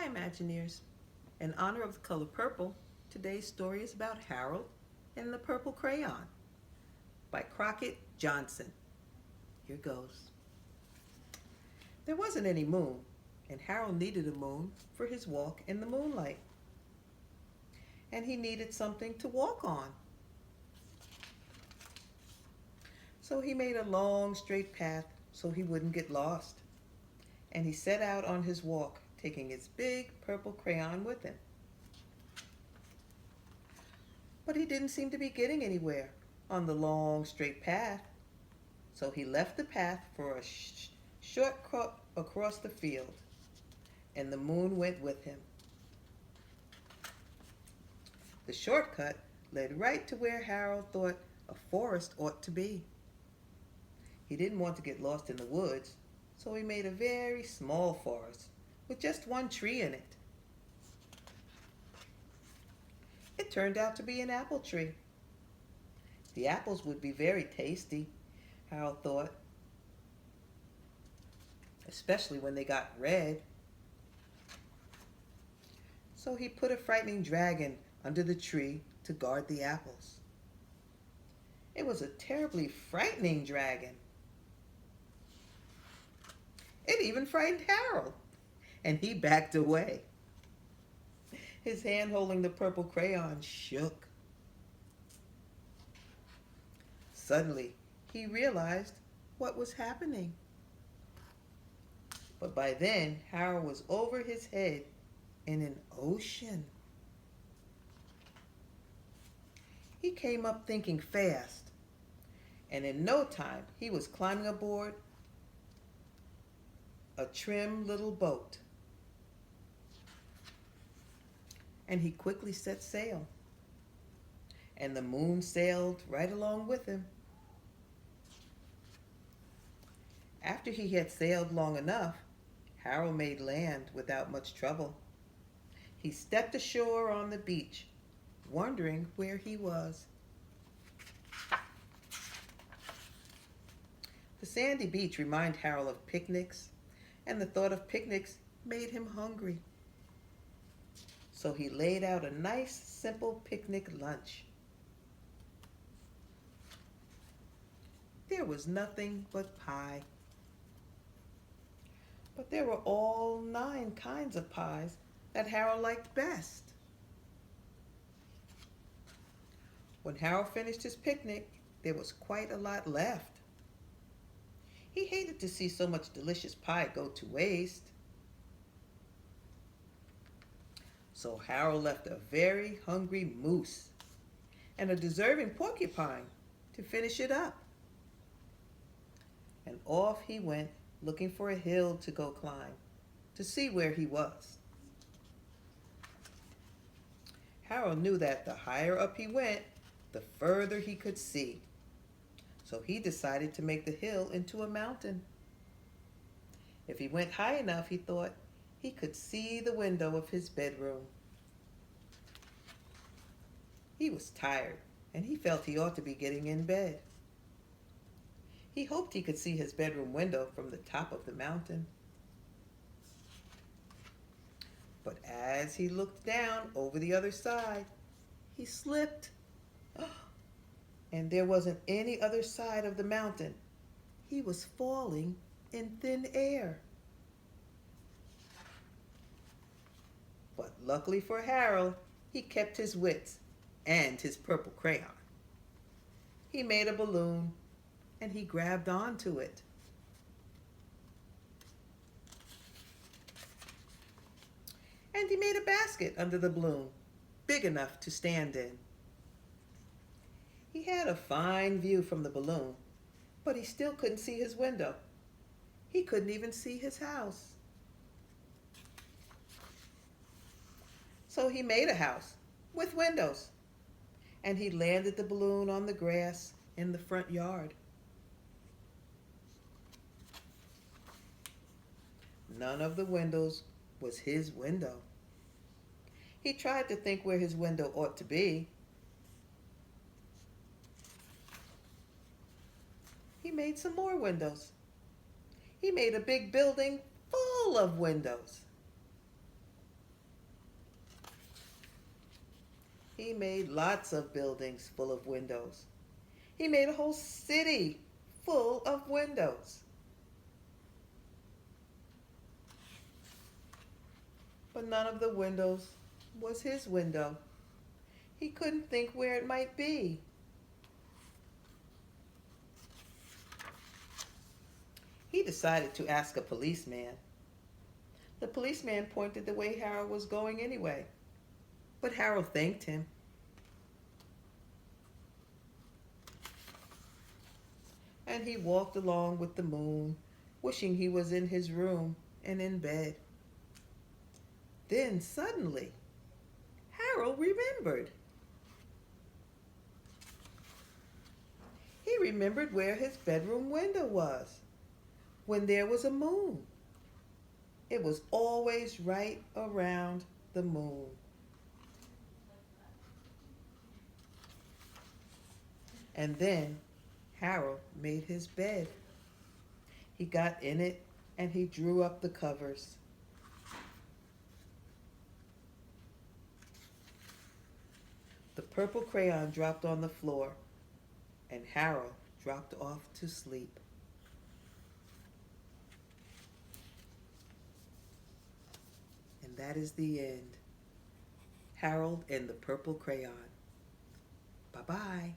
Hi, Imagineers. In honor of the color purple, today's story is about Harold and the Purple Crayon by Crockett Johnson. Here goes. There wasn't any moon, and Harold needed a moon for his walk in the moonlight. And he needed something to walk on. So he made a long, straight path so he wouldn't get lost. And he set out on his walk, taking his big purple crayon with him. But he didn't seem to be getting anywhere on the long, straight path. So he left the path for a short cut across the field, and the moon went with him. The shortcut led right to where Harold thought a forest ought to be. He didn't want to get lost in the woods, so he made a very small forest with just one tree in it. It turned out to be an apple tree. The apples would be very tasty, Harold thought, especially when they got red. So he put a frightening dragon under the tree to guard the apples. It was a terribly frightening dragon. It even frightened Harold, and he backed away. His hand holding the purple crayon shook. Suddenly, he realized what was happening. But by then, Harold was over his head in an ocean. He came up thinking fast, and in no time, he was climbing aboard a trim little boat. And he quickly set sail, and the moon sailed right along with him. After he had sailed long enough, Harold made land without much trouble. He stepped ashore on the beach, wondering where he was. The sandy beach reminded Harold of picnics, and the thought of picnics made him hungry. So he laid out a nice, simple picnic lunch. There was nothing but pie. But there were all 9 kinds of pies that Harold liked best. When Harold finished his picnic, there was quite a lot left. He hated to see so much delicious pie go to waste. So Harold left a very hungry moose and a deserving porcupine to finish it up. And off he went, looking for a hill to go climb, to see where he was. Harold knew that the higher up he went, the further he could see. So he decided to make the hill into a mountain. If he went high enough, he thought, he could see the window of his bedroom. He was tired, and he felt he ought to be getting in bed. He hoped he could see his bedroom window from the top of the mountain. But as he looked down over the other side, he slipped. And there wasn't any other side of the mountain. He was falling in thin air. But luckily for Harold, he kept his wits and his purple crayon. He made a balloon, and he grabbed onto it. And he made a basket under the balloon, big enough to stand in. He had a fine view from the balloon, but he still couldn't see his window. He couldn't even see his house. So he made a house with windows, and he landed the balloon on the grass in the front yard. None of the windows was his window. He tried to think where his window ought to be. He made some more windows. He made a big building full of windows. He made lots of buildings full of windows. He made a whole city full of windows. But none of the windows was his window. He couldn't think where it might be. He decided to ask a policeman. The policeman pointed the way Harold was going anyway, but Harold thanked him. And he walked along with the moon, wishing he was in his room and in bed. Then suddenly, Harold remembered. He remembered where his bedroom window was when there was a moon. It was always right around the moon. And then Harold made his bed. He got in it and he drew up the covers. The purple crayon dropped on the floor and Harold dropped off to sleep. And that is the end. Harold and the Purple Crayon. Bye-bye.